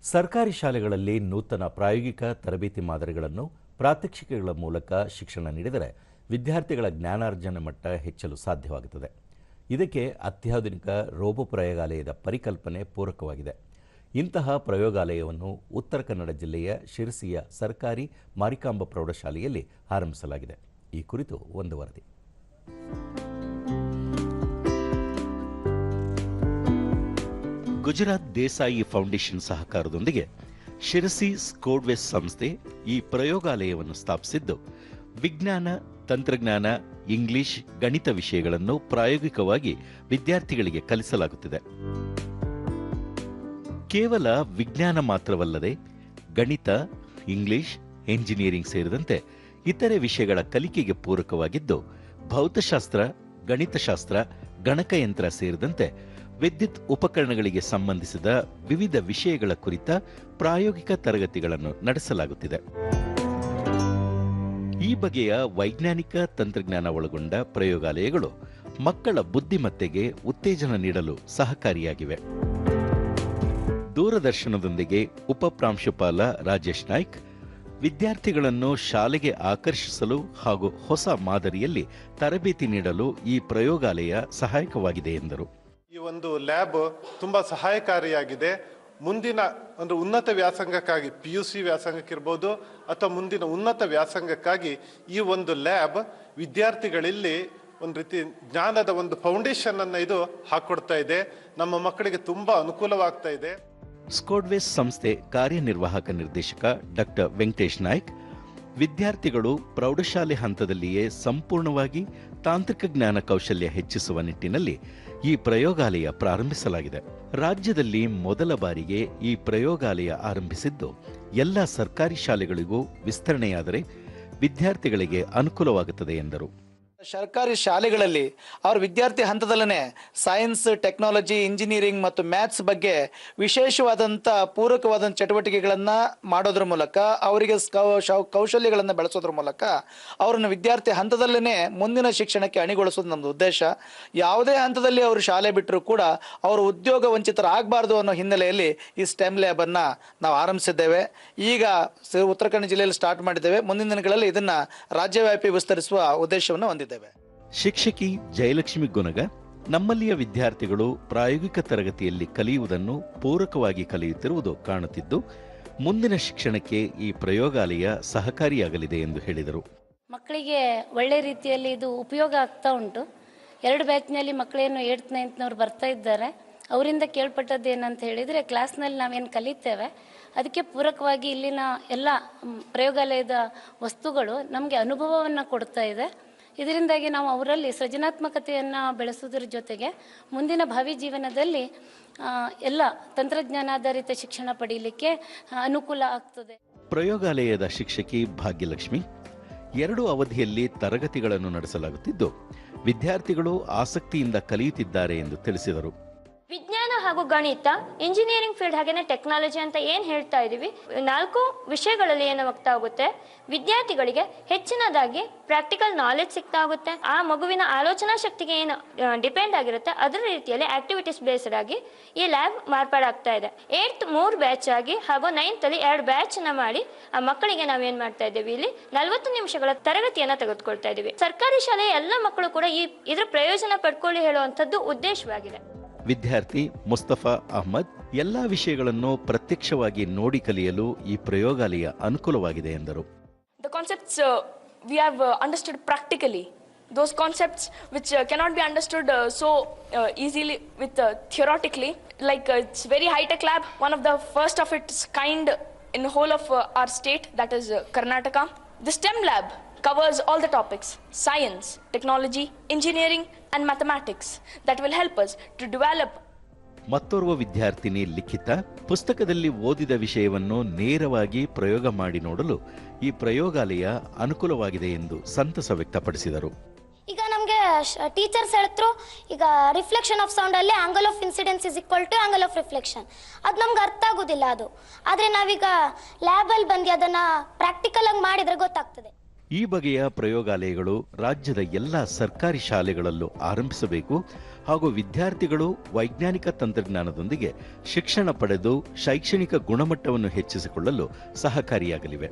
ಸರ್ಕಾರಿ ಶಾಲೆಗಳಲ್ಲಿ ನೂತನ ಪ್ರಾಯೋಗಿಕ ತರಬೇತಿ ಮಾದರಿಗಳನ್ನು ಪ್ರಾತ್ಯಕ್ಷಿಕೆಗಳ ಮೂಲಕ ಶಿಕ್ಷಣ ನೀಡಿದರೆ ವಿದ್ಯಾರ್ಥಿಗಳ ಜ್ಞಾನಾರ್ಜನೆ ಮಟ್ಟ ಹೆಚ್ಚಲು ಸಾಧ್ಯವಾಗುತ್ತದೆ. ಇದಕ್ಕೆ ಅತ್ಯಾಧುನಿಕ ರೋಬೋ ಪ್ರಯೋಗಾಲಯದ ಪರಿಕಲ್ಪನೆ ಪೂರಕವಾಗಿದೆ. ಇಂತಹ ಪ್ರಯೋಗಾಲಯವನ್ನು ಉತ್ತರ ಕನ್ನಡ ಜಿಲ್ಲೆಯ ಶಿರಸಿಯ ಸರ್ಕಾರಿ ಮಾರಿಕಾಂಬ ಪ್ರೌಢಶಾಲೆಯಲ್ಲಿ ಆರಂಭಿಸಲಾಗಿದೆ. ಈ ಕುರಿತು ಒಂದು ವರದಿ. ಗುಜರಾತ್ ದೇಸಾಯಿ ಫೌಂಡೇಶನ್ ಸಹಕಾರದೊಂದಿಗೆ ಶಿರಸಿ ಸ್ಕೋಡ್ವೆಸ್ ಸಂಸ್ಥೆ ಈ ಪ್ರಯೋಗಾಲಯವನ್ನು ಸ್ಥಾಪಿಸಿದ್ದು, ವಿಜ್ಞಾನ, ತಂತ್ರಜ್ಞಾನ, ಇಂಗ್ಲಿಷ್, ಗಣಿತ ವಿಷಯಗಳನ್ನು ಪ್ರಾಯೋಗಿಕವಾಗಿ ವಿದ್ಯಾರ್ಥಿಗಳಿಗೆ ಕಲಿಸಲಾಗುತ್ತಿದೆ. ಕೇವಲ ವಿಜ್ಞಾನ ಮಾತ್ರವಲ್ಲದೆ ಗಣಿತ, ಇಂಗ್ಲಿಷ್, ಎಂಜಿನಿಯರಿಂಗ್ ಸೇರಿದಂತೆ ಇತರೆ ವಿಷಯಗಳ ಕಲಿಕೆಗೆ ಪೂರಕವಾಗಿದ್ದು, ಭೌತಶಾಸ್ತ್ರ, ಗಣಿತಶಾಸ್ತ್ರ, ಗಣಕಯಂತ್ರ ಸೇರಿದಂತೆ ವಿದ್ಯುತ್ ಉಪಕರಣಗಳಿಗೆ ಸಂಬಂಧಿಸಿದ ವಿವಿಧ ವಿಷಯಗಳ ಕುರಿತ ಪ್ರಾಯೋಗಿಕ ತರಗತಿಗಳನ್ನು ನಡೆಸಲಾಗುತ್ತಿದೆ. ಈ ಬಗೆಯ ವೈಜ್ಞಾನಿಕ ತಂತ್ರಜ್ಞಾನ ಒಳಗೊಂಡ ಪ್ರಯೋಗಾಲಯಗಳು ಮಕ್ಕಳ ಬುದ್ಧಿಮತ್ತೆಗೆ ಉತ್ತೇಜನ ನೀಡಲು ಸಹಕಾರಿಯಾಗಿವೆ. ದೂರದರ್ಶನದೊಂದಿಗೆ ಉಪಪ್ರಾಂಶುಪಾಲ ರಾಜೇಶ್ ನಾಯ್ಕ್ ವಿದ್ಯಾರ್ಥಿಗಳನ್ನು ಶಾಲೆಗೆ ಆಕರ್ಷಿಸಲು ಹಾಗೂ ಹೊಸ ಮಾದರಿಯಲ್ಲಿ ತರಬೇತಿ ನೀಡಲು ಈ ಪ್ರಯೋಗಾಲಯ ಸಹಾಯಕವಾಗಿದೆ ಎಂದರು. ಈ ಒಂದು ಲ್ಯಾಬ್ ತುಂಬಾ ಸಹಾಯಕಾರಿಯಾಗಿದೆ. ಮುಂದಿನ ಒಂದು ಉನ್ನತ ವ್ಯಾಸಂಗಕ್ಕಾಗಿ PUC ವ್ಯಾಸಂಗಕ್ಕಿರ್ಬೋದು ಅಥವಾ ಮುಂದಿನ ಉನ್ನತ ವ್ಯಾಸಂಗಕ್ಕಾಗಿ ಈ ಒಂದು ಲ್ಯಾಬ್ ವಿದ್ಯಾರ್ಥಿಗಳಲ್ಲಿ ಒಂದು ರೀತಿ ಜ್ಞಾನದ ಒಂದು ಫೌಂಡೇಶನ್ ಅನ್ನ ಇದು ಹಾಕೊಡ್ತಾ ಇದೆ. ನಮ್ಮ ಮಕ್ಕಳಿಗೆ ತುಂಬಾ ಅನುಕೂಲವಾಗ್ತಾ ಇದೆ. ಸ್ಕೋಡ್ವೆಸ್ ಸಂಸ್ಥೆ ಕಾರ್ಯನಿರ್ವಾಹಕ ನಿರ್ದೇಶಕ ಡಾಕ್ಟರ್ ವೆಂಕಟೇಶ್ ನಾಯ್ಕ್, ವಿದ್ಯಾರ್ಥಿಗಳು ಪ್ರೌಢಶಾಲೆ ಹಂತದಲ್ಲಿಯೇ ಸಂಪೂರ್ಣವಾಗಿ ತಾಂತ್ರಿಕ ಜ್ಞಾನ ಕೌಶಲ್ಯ ಹೆಚ್ಚಿಸುವ ನಿಟ್ಟಿನಲ್ಲಿ ಈ ಪ್ರಯೋಗಾಲಯ ಪ್ರಾರಂಭಿಸಲಾಗಿದೆ. ರಾಜ್ಯದಲ್ಲಿ ಮೊದಲ ಬಾರಿಗೆ ಈ ಪ್ರಯೋಗಾಲಯ ಆರಂಭಿಸಿದ್ದು ಎಲ್ಲ ಸರ್ಕಾರಿ ಶಾಲೆಗಳಿಗೂ ವಿಸ್ತರಣೆಯಾದರೆ ವಿದ್ಯಾರ್ಥಿಗಳಿಗೆ ಅನುಕೂಲವಾಗುತ್ತದೆ ಎಂದರು. ಸರ್ಕಾರಿ ಶಾಲೆಗಳಲ್ಲಿ ಅವ್ರ ವಿದ್ಯಾರ್ಥಿ ಹಂತದಲ್ಲೇ ಸೈನ್ಸ್, ಟೆಕ್ನಾಲಜಿ, ಇಂಜಿನಿಯರಿಂಗ್ ಮತ್ತು ಮ್ಯಾಥ್ಸ್ ಬಗ್ಗೆ ವಿಶೇಷವಾದಂಥ ಪೂರಕವಾದಂಥ ಚಟುವಟಿಕೆಗಳನ್ನು ಮಾಡೋದ್ರ ಮೂಲಕ ಅವರಿಗೆ ಕೌಶಲ್ಯಗಳನ್ನು ಬೆಳೆಸೋದ್ರ ಮೂಲಕ ಅವ್ರನ್ನ ವಿದ್ಯಾರ್ಥಿ ಹಂತದಲ್ಲೇ ಮುಂದಿನ ಶಿಕ್ಷಣಕ್ಕೆ ಅಣಿಗೊಳಿಸೋದು ನಮ್ಮದು ಉದ್ದೇಶ. ಯಾವುದೇ ಹಂತದಲ್ಲಿ ಅವರು ಶಾಲೆ ಬಿಟ್ಟರೂ ಕೂಡ ಅವರು ಉದ್ಯೋಗ ವಂಚಿತರಾಗಬಾರ್ದು ಅನ್ನೋ ಹಿನ್ನೆಲೆಯಲ್ಲಿ ಈ ಸ್ಟೆಮ್ ಲ್ಯಾಬನ್ನು ನಾವು ಆರಂಭಿಸಿದ್ದೇವೆ. ಈಗ ಉತ್ತರ ಕನ್ನಡ ಜಿಲ್ಲೆಯಲ್ಲಿ ಸ್ಟಾರ್ಟ್ ಮಾಡಿದ್ದೇವೆ. ಮುಂದಿನ ದಿನಗಳಲ್ಲಿ ಇದನ್ನು ರಾಜ್ಯವ್ಯಾಪಿ ವಿಸ್ತರಿಸುವ ಉದ್ದೇಶವನ್ನು ಹೊಂದಿದ್ದೇವೆ. ಶಿಕ್ಷಕಿ ಜಯಲಕ್ಷ್ಮಿ ಗುನಗ, ನಮ್ಮಲ್ಲಿಯ ವಿದ್ಯಾರ್ಥಿಗಳು ಪ್ರಾಯೋಗಿಕ ತರಗತಿಯಲ್ಲಿ ಕಲಿಯುವುದನ್ನು ಪೂರಕವಾಗಿ ಕಲಿಯುತ್ತಿರುವುದು ಕಾಣುತ್ತಿದ್ದು, ಮುಂದಿನ ಶಿಕ್ಷಣಕ್ಕೆ ಈ ಪ್ರಯೋಗಾಲಯ ಸಹಕಾರಿಯಾಗಲಿದೆ ಎಂದು ಹೇಳಿದರು. ಮಕ್ಕಳಿಗೆ ಒಳ್ಳೆ ರೀತಿಯಲ್ಲಿ ಇದು ಉಪಯೋಗ ಆಗ್ತಾ ಉಂಟು. 2 ಬ್ಯಾಚ್ನಲ್ಲಿ ಮಕ್ಕಳೇನು 8th 9th ಬರ್ತಾ ಇದ್ದಾರೆ. ಅವರಿಂದ ಕೇಳ್ಪಟ್ಟದ್ದು ಏನಂತ ಹೇಳಿದರೆ, ಕ್ಲಾಸ್ನಲ್ಲಿ ನಾವೇನು ಕಲಿತೇವೆ ಅದಕ್ಕೆ ಪೂರಕವಾಗಿ ಇಲ್ಲಿನ ಎಲ್ಲ ಪ್ರಯೋಗಾಲಯದ ವಸ್ತುಗಳು ನಮಗೆ ಅನುಭವವನ್ನು ಕೊಡ್ತಾ ಇದೆ. ಇದರಿಂದಾಗಿ ನಾವು ಅವರಲ್ಲಿ ಸೃಜನಾತ್ಮಕತೆಯನ್ನು ಬೆಳೆಸೋದ್ರ ಜೊತೆಗೆ ಮುಂದಿನ ಭಾವಿ ಜೀವನದಲ್ಲಿ ಎಲ್ಲ ತಂತ್ರಜ್ಞಾನಾಧಾರಿತ ಶಿಕ್ಷಣ ಪಡೆಯಲಿಕ್ಕೆ ಅನುಕೂಲ ಆಗ್ತದೆ. ಪ್ರಯೋಗಾಲಯದ ಶಿಕ್ಷಕಿ ಭಾಗ್ಯಲಕ್ಷ್ಮಿ, 2 ಅವಧಿಯಲ್ಲಿ ತರಗತಿಗಳನ್ನು ನಡೆಸಲಾಗುತ್ತಿದ್ದು, ವಿದ್ಯಾರ್ಥಿಗಳು ಆಸಕ್ತಿಯಿಂದ ಕಲಿಯುತ್ತಿದ್ದಾರೆ ಎಂದು ತಿಳಿಸಿದರು. ವಿಜ್ಞಾನ ಹಾಗೂ ಗಣಿತ, ಇಂಜಿನಿಯರಿಂಗ್ ಫೀಲ್ಡ್ ಹಾಗೇನೆ ಟೆಕ್ನಾಲಜಿ ಅಂತ ಏನು ಹೇಳ್ತಾ ಇದೀವಿ, 4 ವಿಷಯಗಳಲ್ಲಿ ಏನಾಗ್ತಾ ಹೋಗುತ್ತೆ, ವಿದ್ಯಾರ್ಥಿಗಳಿಗೆ ಹೆಚ್ಚಿನದಾಗಿ ಪ್ರಾಕ್ಟಿಕಲ್ ನಾಲೆಜ್ ಸಿಗ್ತಾ ಹೋಗುತ್ತೆ. ಆ ಮಗುವಿನ ಆಲೋಚನಾ ಶಕ್ತಿಗೆ ಏನು ಡಿಪೆಂಡ್ ಆಗಿರುತ್ತೆ ಅದರ ರೀತಿಯಲ್ಲಿ ಆಕ್ಟಿವಿಟೀಸ್ ಬೇಸ್ಡ್ ಆಗಿ ಈ ಲ್ಯಾಬ್ ಮಾರ್ಪಾಡಾಗ್ತಾ ಇದೆ. 8th 3 ಬ್ಯಾಚ್ ಆಗಿ ಹಾಗೂ 9th ಅಲ್ಲಿ 2 ಬ್ಯಾಚ್ ನ ಮಾಡಿ ಆ ಮಕ್ಕಳಿಗೆ ನಾವೇನ್ ಮಾಡ್ತಾ ಇದ್ದೀವಿ, ಇಲ್ಲಿ 40 ನಿಮಿಷಗಳ ತರಗತಿಯನ್ನ ತೆಗೆದುಕೊಳ್ತಾ ಇದೀವಿ. ಸರ್ಕಾರಿ ಶಾಲೆಯ ಎಲ್ಲ ಮಕ್ಕಳು ಕೂಡ ಇದ್ರ ಪ್ರಯೋಜನ ಪಡ್ಕೊಳ್ಳಿ ಹೇಳುವಂಥದ್ದು ಉದ್ದೇಶವಾಗಿದೆ. ವಿದ್ಯಾರ್ಥಿ ಮುಸ್ತಫಾ ಅಹ್ಮದ್, ಎಲ್ಲಾ ವಿಷಯಗಳನ್ನು ಪ್ರತ್ಯಕ್ಷವಾಗಿ ನೋಡಿ ಕಲಿಯಲು ಈ ಪ್ರಯೋಗಾಲಯ ಅನುಕೂಲವಾಗಿದೆ ಎಂದರು. The concepts we have understood practically. Those concepts which cannot be understood so easily with theoretically. Like it's very high-tech lab, one of the first of its kind in the whole of our state, that is Karnataka. The STEM lab covers all the topics: science, technology, engineering and mathematics that will help us to develop. ಮತ್ತೋರ್ವ ವಿದ್ಯಾರ್ಥಿನಿ ಲಿಖಿತ, ಪುಸ್ತಕದಲ್ಲಿ ಓದಿದ ವಿಷಯವನ್ನು ನೇರವಾಗಿ ಪ್ರಯೋಗ ಮಾಡಿ ನೋಡಲು ಈ ಪ್ರಯೋಗಾಲಯ ಅನುಕೂಲವಾಗಿದೆ ಎಂದು ಸಂತಸ ವ್ಯಕ್ತಪಡಿಸಿದರು. ಈಗ ನಮಗೆ ಟೀಚರ್ಸ್ ಹೇಳಿದ್ರು, ಈಗ ರಿಫ್ಲೆಕ್ಷನ್ ಆಫ್ ಸೌಂಡ್ ಅಲ್ಲಿ angle of incidence is equal to angle of reflection. ಅದು ನಮ್ಗೆ ಅರ್ಥ ಆಗೋದಿಲ್ಲ. ಅದು ಆದರೆ ನಾವೀಗ ಲ್ಯಾಬಲ್ಲಿ ಬಂದು ಅದನ್ನು ಪ್ರಾಕ್ಟಿಕಲ್ ಆಗಿ ಮಾಡಿದರೆ ಗೊತ್ತಾಗ್ತದೆ. ಈ ಬಗೆಯ ಪ್ರಯೋಗಾಲಯಗಳು ರಾಜ್ಯದ ಎಲ್ಲ ಸರ್ಕಾರಿ ಶಾಲೆಗಳಲ್ಲೂ ಆರಂಭಿಸಬೇಕು ಹಾಗೂ ವಿದ್ಯಾರ್ಥಿಗಳು ವೈಜ್ಞಾನಿಕ ತಂತ್ರಜ್ಞಾನದೊಂದಿಗೆ ಶಿಕ್ಷಣ ಪಡೆದು ಶೈಕ್ಷಣಿಕ ಗುಣಮಟ್ಟವನ್ನು ಹೆಚ್ಚಿಸಿಕೊಳ್ಳಲು ಸಹಕಾರಿಯಾಗಲಿವೆ.